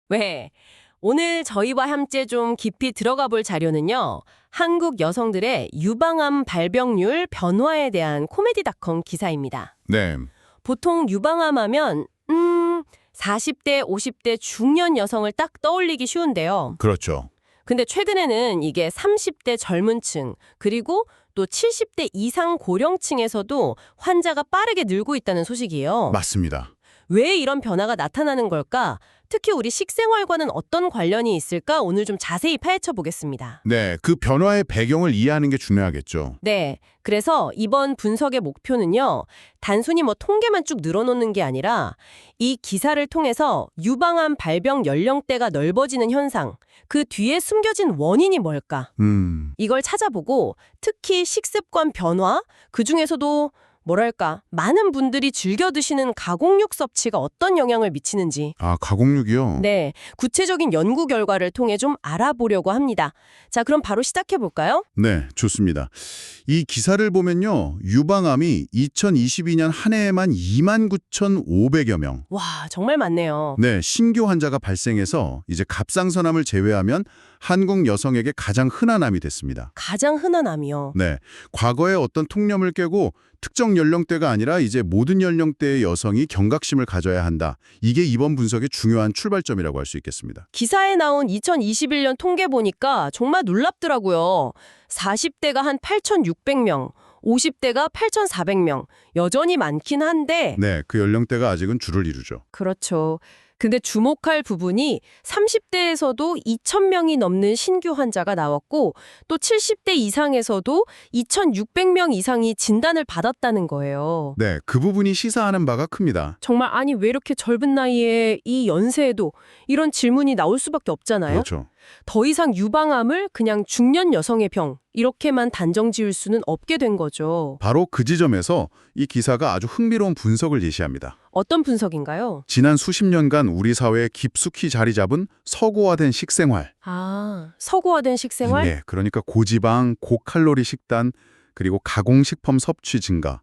왜? 오늘 저희와 함께 좀 깊이 들어가 볼 자료는요. 한국 여성들의 유방암 발병률 변화에 대한 코미디닷컴 기사입니다. 네, 보통 유방암 하면 40대, 50대 중년 여성을 딱 떠올리기 쉬운데요. 그렇죠. 근데 최근에는 이게 30대 젊은 층, 그리고 또 70대 이상 고령층에서도 환자가 빠르게 늘고 있다는 소식이에요. 맞습니다. 왜 이런 변화가 나타나는 걸까? 특히 우리 식생활과는 어떤 관련이 있을까? 오늘 좀 자세히 파헤쳐 보겠습니다. 네, 그 변화의 배경을 이해하는 게 중요하겠죠. 네, 그래서 이번 분석의 목표는요. 단순히 통계만 쭉 늘어놓는 게 아니라 이 기사를 통해서 유방암 발병 연령대가 넓어지는 현상, 그 뒤에 숨겨진 원인이 뭘까? 이걸 찾아보고 특히 식습관 변화, 그중에서도 많은 분들이 즐겨 드시는 가공육 섭취가 어떤 영향을 미치는지 가공육이요? 네, 구체적인 연구 결과를 통해 좀 알아보려고 합니다. 자, 그럼 바로 시작해 볼까요? 네, 좋습니다. 이 기사를 보면요. 유방암이 2022년 한 해에만 29,500여 명. 와, 정말 많네요. 네, 신규 환자가 발생해서 이제 갑상선암을 제외하면 한국 여성에게 가장 흔한 암이 됐습니다. 가장 흔한 암이요. 네, 과거에 어떤 통념을 깨고 특정 연령대가 아니라 이제 모든 연령대의 여성이 경각심을 가져야 한다. 이게 이번 분석의 중요한 출발점이라고 할 수 있겠습니다. 기사에 나온 2021년 통계 보니까 정말 놀랍더라고요. 40대가 한 8,600명, 50대가 8,400명. 여전히 많긴 한데 네, 그 연령대가 아직은 줄을 이루죠. 그렇죠. 근데 주목할 부분이 30대에서도 2,000명이 넘는 신규 환자가 나왔고 또 70대 이상에서도 2,600명 이상이 진단을 받았다는 거예요. 네, 그 부분이 시사하는 바가 큽니다. 정말 아니 왜 이렇게 젊은 나이에 이 연세에도 이런 질문이 나올 수밖에 없잖아요. 그렇죠. 더 이상 유방암을 그냥 중년 여성의 병 이렇게만 단정 지을 수는 없게 된 거죠. 바로 그 지점에서 이 기사가 아주 흥미로운 분석을 제시합니다. 어떤 분석인가요? 지난 수십 년간 우리 사회에 깊숙이 자리 잡은 서구화된 식생활. 서구화된 식생활? 네, 그러니까 고지방, 고칼로리 식단, 그리고 가공식품 섭취 증가.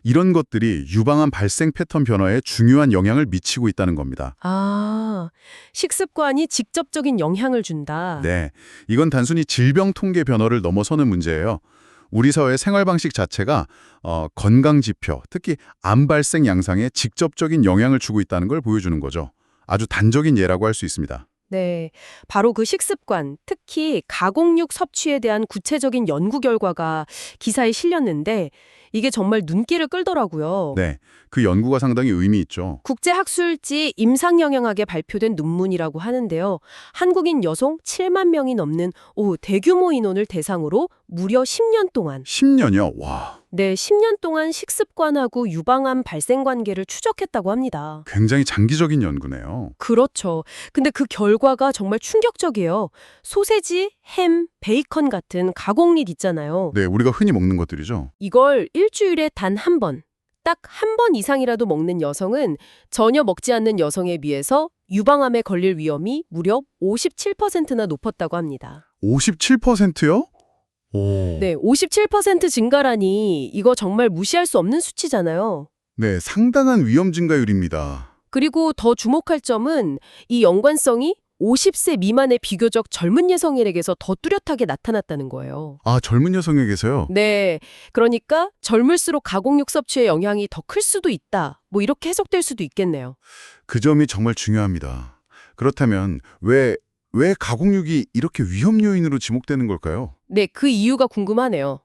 이런 것들이 유방암 발생 패턴 변화에 중요한 영향을 미치고 있다는 겁니다. 식습관이 직접적인 영향을 준다. 네, 이건 단순히 질병 통계 변화를 넘어서는 문제예요. 우리 사회의 생활 방식 자체가 건강 지표, 특히 암 발생 양상에 직접적인 영향을 주고 있다는 걸 보여주는 거죠. 아주 단적인 예라고 할 수 있습니다. 네, 바로 그 식습관, 특히 가공육 섭취에 대한 구체적인 연구 결과가 기사에 실렸는데 이게 정말 눈길을 끌더라고요. 네, 그 연구가 상당히 의미 있죠. 국제학술지 임상영양학에 발표된 논문이라고 하는데요. 한국인 여성 7만 명이 넘는 대규모 인원을 대상으로 무려 10년 동안 10년이요? 와, 10년 동안 식습관하고 유방암 발생 관계를 추적했다고 합니다. 굉장히 장기적인 연구네요. 그렇죠. 근데 그 결과가 정말 충격적이에요. 소세지, 햄, 베이컨 같은 가공육 있잖아요. 네, 우리가 흔히 먹는 것들이죠. 이걸 일주일에 단 한 번, 딱 한 번 이상이라도 먹는 여성은 전혀 먹지 않는 여성에 비해서 유방암에 걸릴 위험이 무려 57%나 높았다고 합니다. 57%요? 오. 네, 57% 증가라니 이거 정말 무시할 수 없는 수치잖아요. 네, 상당한 위험 증가율입니다. 그리고 더 주목할 점은 이 연관성이 50세 미만의 비교적 젊은 여성에게서 더 뚜렷하게 나타났다는 거예요. 젊은 여성에게서요? 네, 그러니까 젊을수록 가공육 섭취의 영향이 더 클 수도 있다. 이렇게 해석될 수도 있겠네요. 그 점이 정말 중요합니다. 그렇다면 왜 가공육이 이렇게 위험 요인으로 지목되는 걸까요? 네, 그 이유가 궁금하네요.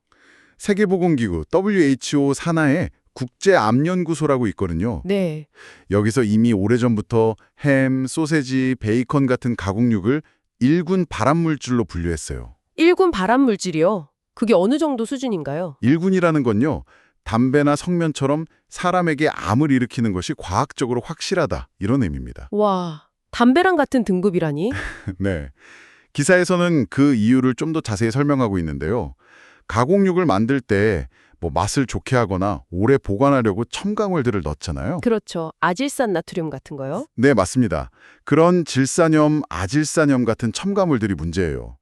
세계보건기구 WHO 산하에 국제암연구소라고 있거든요. 네, 여기서 이미 오래전부터 햄, 소세지, 베이컨 같은 가공육을 1군 발암물질로 분류했어요. 1군 발암물질이요? 그게 어느 정도 수준인가요? 1군이라는 건요. 담배나 석면처럼 사람에게 암을 일으키는 것이 과학적으로 확실하다. 이런 의미입니다. 와, 담배랑 같은 등급이라니? 네. 기사에서는 그 이유를 좀 더 자세히 설명하고 있는데요. 가공육을 만들 때 맛을 좋게 하거나 오래 보관하려고 첨가물들을 넣잖아요. 그렇죠. 아질산 나트륨 같은 거요? 네, 맞습니다. 그런 질산염, 아질산염 같은 첨가물들이 문제예요.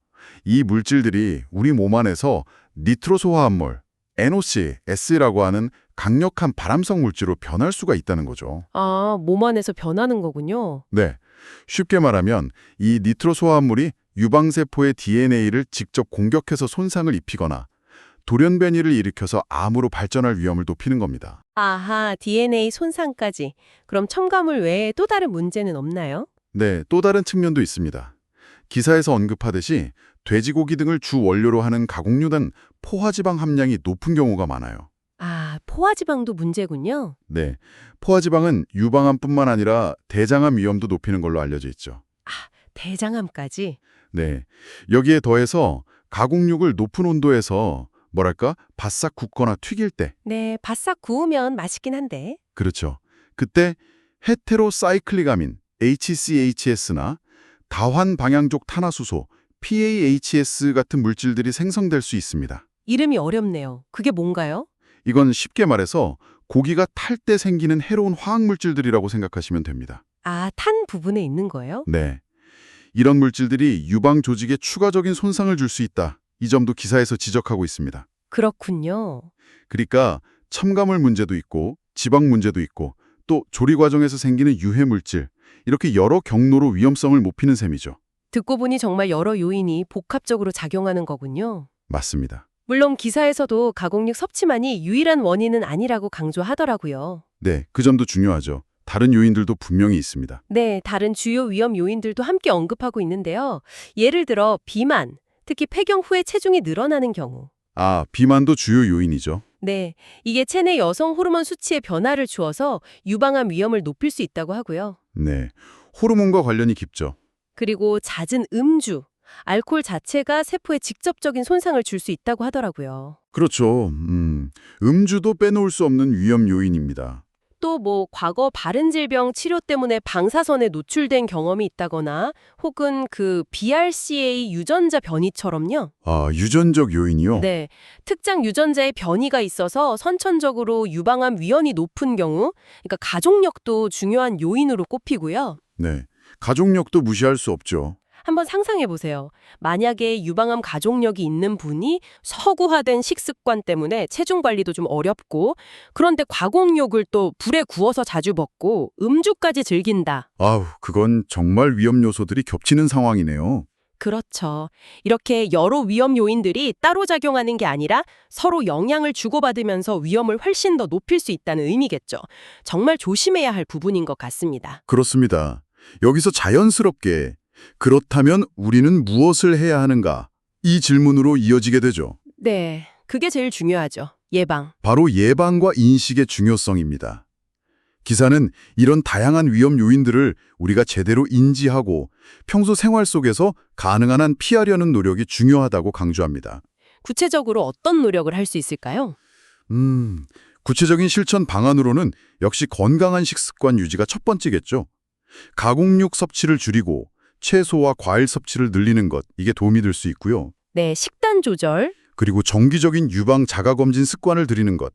이 물질들이 우리 몸 안에서 니트로소화합물, NOCs라고 하는 강력한 발암성 물질로 변할 수가 있다는 거죠. 몸 안에서 변하는 거군요. 네. 쉽게 말하면 이 니트로소화합물이 유방세포의 DNA를 직접 공격해서 손상을 입히거나 돌연변이를 일으켜서 암으로 발전할 위험을 높이는 겁니다. 아하, DNA 손상까지. 그럼 첨가물 외에 또 다른 문제는 없나요? 네, 또 다른 측면도 있습니다. 기사에서 언급하듯이 돼지고기 등을 주 원료로 하는 가공류는 포화지방 함량이 높은 경우가 많아요. 아, 포화지방도 문제군요. 네, 포화지방은 유방암뿐만 아니라 대장암 위험도 높이는 걸로 알려져 있죠. 대장암까지. 네, 여기에 더해서 가공육을 높은 온도에서 뭐랄까 바싹 굽거나 튀길 때, 네, 바싹 구우면 맛있긴 한데. 그렇죠. 그때 헤테로사이클릭아민 HCHS나 다환 방향족 탄화수소 PAHS 같은 물질들이 생성될 수 있습니다. 이름이 어렵네요. 그게 뭔가요? 이건 쉽게 말해서 고기가 탈 때 생기는 해로운 화학물질들이라고 생각하시면 됩니다. 아, 탄 부분에 있는 거예요? 네. 이런 물질들이 유방 조직에 추가적인 손상을 줄 수 있다. 이 점도 기사에서 지적하고 있습니다. 그렇군요. 그러니까 첨가물 문제도 있고 지방 문제도 있고 또 조리 과정에서 생기는 유해 물질 이렇게 여러 경로로 위험성을 높이는 셈이죠. 듣고 보니 정말 여러 요인이 복합적으로 작용하는 거군요. 맞습니다. 물론 기사에서도 가공육 섭취만이 유일한 원인은 아니라고 강조하더라고요. 네, 그 점도 중요하죠. 다른 요인들도 분명히 있습니다. 네, 다른 주요 위험 요인들도 함께 언급하고 있는데요. 예를 들어 비만, 특히 폐경 후에 체중이 늘어나는 경우. 아, 비만도 주요 요인이죠. 네, 이게 체내 여성 호르몬 수치의 변화를 주어서 유방암 위험을 높일 수 있다고 하고요. 네, 호르몬과 관련이 깊죠. 그리고 잦은 음주, 알코올 자체가 세포에 직접적인 손상을 줄 수 있다고 하더라고요. 그렇죠. 음주도 빼놓을 수 없는 위험 요인입니다. 또 과거 바른 질병 치료 때문에 방사선에 노출된 경험이 있다거나 혹은 그 BRCA 유전자 변이처럼요. 아, 유전적 요인이요? 네, 특정 유전자의 변이가 있어서 선천적으로 유방암 위험이 높은 경우, 그러니까 가족력도 중요한 요인으로 꼽히고요. 네, 가족력도 무시할 수 없죠. 한번 상상해 보세요. 만약에 유방암 가족력이 있는 분이 서구화된 식습관 때문에 체중 관리도 좀 어렵고 그런데 과공육을 또 불에 구워서 자주 먹고 음주까지 즐긴다. 아우, 그건 정말 위험 요소들이 겹치는 상황이네요. 그렇죠. 이렇게 여러 위험 요인들이 따로 작용하는 게 아니라 서로 영향을 주고받으면서 위험을 훨씬 더 높일 수 있다는 의미겠죠. 정말 조심해야 할 부분인 것 같습니다. 그렇습니다. 여기서 자연스럽게 그렇다면 우리는 무엇을 해야 하는가? 이 질문으로 이어지게 되죠. 네, 그게 제일 중요하죠. 예방. 바로 예방과 인식의 중요성입니다. 기사는 이런 다양한 위험 요인들을 우리가 제대로 인지하고 평소 생활 속에서 가능한 한 피하려는 노력이 중요하다고 강조합니다. 구체적으로 어떤 노력을 할 수 있을까요? 구체적인 실천 방안으로는 역시 건강한 식습관 유지가 첫 번째겠죠. 가공육 섭취를 줄이고 채소와 과일 섭취를 늘리는 것, 이게 도움이 될 수 있고요. 네, 식단 조절. 그리고 정기적인 유방 자가검진 습관을 들이는 것,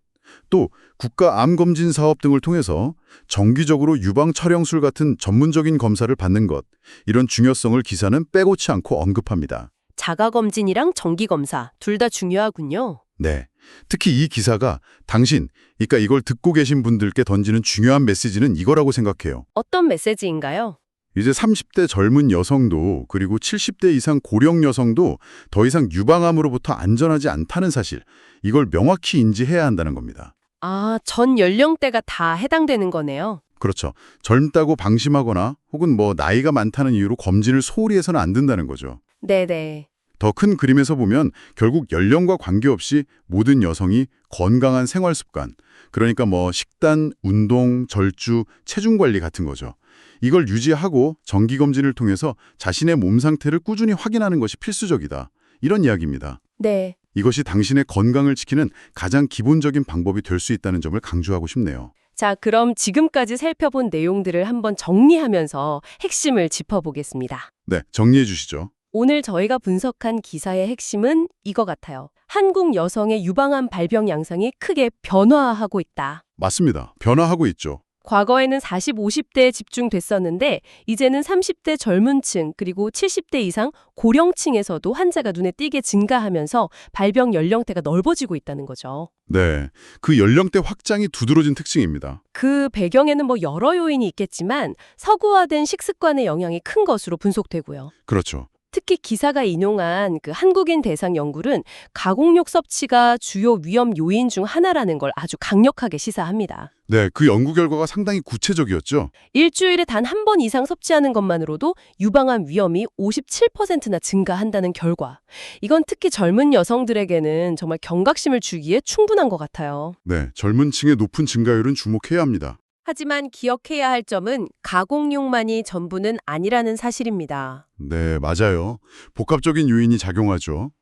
또 국가 암검진 사업 등을 통해서 정기적으로 유방 촬영술 같은 전문적인 검사를 받는 것, 이런 중요성을 기사는 빼놓지 않고 언급합니다. 자가검진이랑 정기검사 둘 다 중요하군요. 네, 특히 이 기사가 그러니까 이걸 듣고 계신 분들께 던지는 중요한 메시지는 이거라고 생각해요. 어떤 메시지인가요? 이제 30대 젊은 여성도 그리고 70대 이상 고령 여성도 더 이상 유방암으로부터 안전하지 않다는 사실, 이걸 명확히 인지해야 한다는 겁니다. 아, 전 연령대가 다 해당되는 거네요. 그렇죠. 젊다고 방심하거나 혹은 나이가 많다는 이유로 검진을 소홀히 해서는 안 된다는 거죠. 네네. 더 큰 그림에서 보면 결국 연령과 관계없이 모든 여성이 건강한 생활 습관, 그러니까 식단, 운동, 절주, 체중 관리 같은 거죠. 이걸 유지하고 정기검진을 통해서 자신의 몸 상태를 꾸준히 확인하는 것이 필수적이다. 이런 이야기입니다. 네. 이것이 당신의 건강을 지키는 가장 기본적인 방법이 될 수 있다는 점을 강조하고 싶네요. 자, 그럼 지금까지 살펴본 내용들을 한번 정리하면서 핵심을 짚어보겠습니다. 네, 정리해 주시죠. 오늘 저희가 분석한 기사의 핵심은 이거 같아요. 한국 여성의 유방암 발병 양상이 크게 변화하고 있다. 맞습니다. 변화하고 있죠. 과거에는 40, 50대에 집중됐었는데 이제는 30대 젊은 층 그리고 70대 이상 고령층에서도 환자가 눈에 띄게 증가하면서 발병 연령대가 넓어지고 있다는 거죠. 네, 그 연령대 확장이 두드러진 특징입니다. 그 배경에는 뭐 여러 요인이 있겠지만 서구화된 식습관의 영향이 큰 것으로 분석되고요. 그렇죠. 특히 기사가 인용한 그 한국인 대상 연구는 가공육 섭취가 주요 위험 요인 중 하나라는 걸 아주 강력하게 시사합니다. 네, 그 연구 결과가 상당히 구체적이었죠. 일주일에 단 한 번 이상 섭취하는 것만으로도 유방암 위험이 57%나 증가한다는 결과. 이건 특히 젊은 여성들에게는 정말 경각심을 주기에 충분한 것 같아요. 네, 젊은 층의 높은 증가율은 주목해야 합니다. 하지만 기억해야 할 점은 가공육만이 전부는 아니라는 사실입니다. 네, 맞아요. 복합적인 요인이 작용하죠.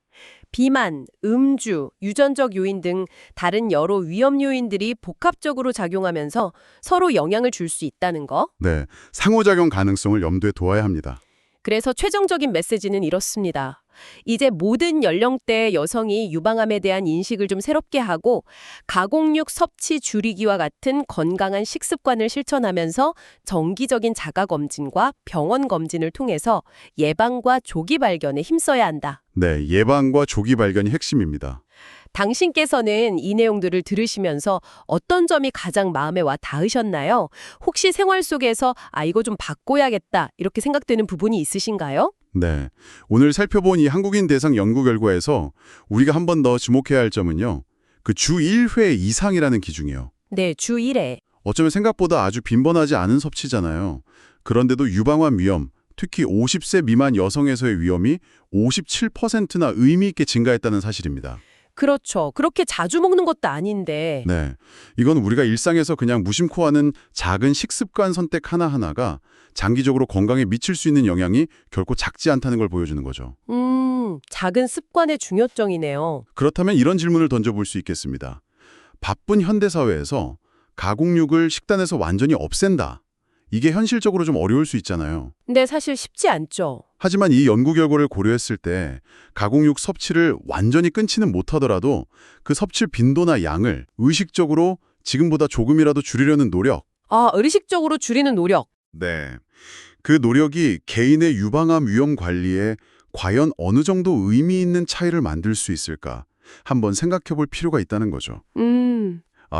비만, 음주, 유전적 요인 등 다른 여러 위험 요인들이 복합적으로 작용하면서 서로 영향을 줄 수 있다는 거. 네, 상호작용 가능성을 염두에 둬야 합니다. 그래서 최종적인 메시지는 이렇습니다. 이제 모든 연령대의 여성이 유방암에 대한 인식을 좀 새롭게 하고 가공육 섭취 줄이기와 같은 건강한 식습관을 실천하면서 정기적인 자가검진과 병원 검진을 통해서 예방과 조기 발견에 힘써야 한다. 네, 예방과 조기 발견이 핵심입니다. 당신께서는 이 내용들을 들으시면서 어떤 점이 가장 마음에 와 닿으셨나요? 혹시 생활 속에서 이거 좀 바꿔야겠다 이렇게 생각되는 부분이 있으신가요? 네, 오늘 살펴본 이 한국인 대상 연구 결과에서 우리가 한 번 더 주목해야 할 점은요. 그 주 1회 이상이라는 기준이에요. 네, 주 1회. 어쩌면 생각보다 아주 빈번하지 않은 섭취잖아요. 그런데도 유방암 위험, 특히 50세 미만 여성에서의 위험이 57%나 의미 있게 증가했다는 사실입니다. 그렇죠. 그렇게 자주 먹는 것도 아닌데. 네, 이건 우리가 일상에서 그냥 무심코 하는 작은 식습관 선택 하나하나가 장기적으로 건강에 미칠 수 있는 영향이 결코 작지 않다는 걸 보여주는 거죠. 작은 습관의 중요성이네요. 그렇다면 이런 질문을 던져볼 수 있겠습니다. 바쁜 현대사회에서 가공육을 식단에서 완전히 없앤다. 이게 현실적으로 좀 어려울 수 있잖아요. 근데 사실 쉽지 않죠. 하지만 이 연구 결과를 고려했을 때 가공육 섭취를 완전히 끊지는 못하더라도 그 섭취 빈도나 양을 의식적으로 지금보다 조금이라도 줄이려는 노력. 의식적으로 줄이는 노력. 네. 그 노력이 개인의 유방암 위험 관리에 과연 어느 정도 의미 있는 차이를 만들 수 있을까? 한번 생각해 볼 필요가 있다는 거죠.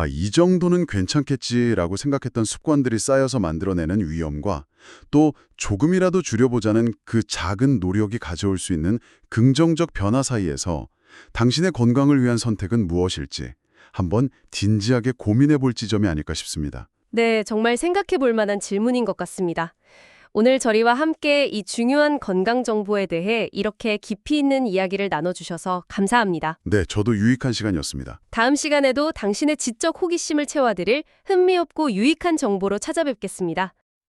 이 정도는 괜찮겠지라고 생각했던 습관들이 쌓여서 만들어내는 위험과 또 조금이라도 줄여보자는 그 작은 노력이 가져올 수 있는 긍정적 변화 사이에서 당신의 건강을 위한 선택은 무엇일지 한번 진지하게 고민해 볼 지점이 아닐까 싶습니다. 네, 정말 생각해 볼 만한 질문인 것 같습니다. 오늘 저희와 함께 이 중요한 건강 정보에 대해 이렇게 깊이 있는 이야기를 나눠주셔서 감사합니다. 네, 저도 유익한 시간이었습니다. 다음 시간에도 당신의 지적 호기심을 채워드릴 흥미롭고 유익한 정보로 찾아뵙겠습니다.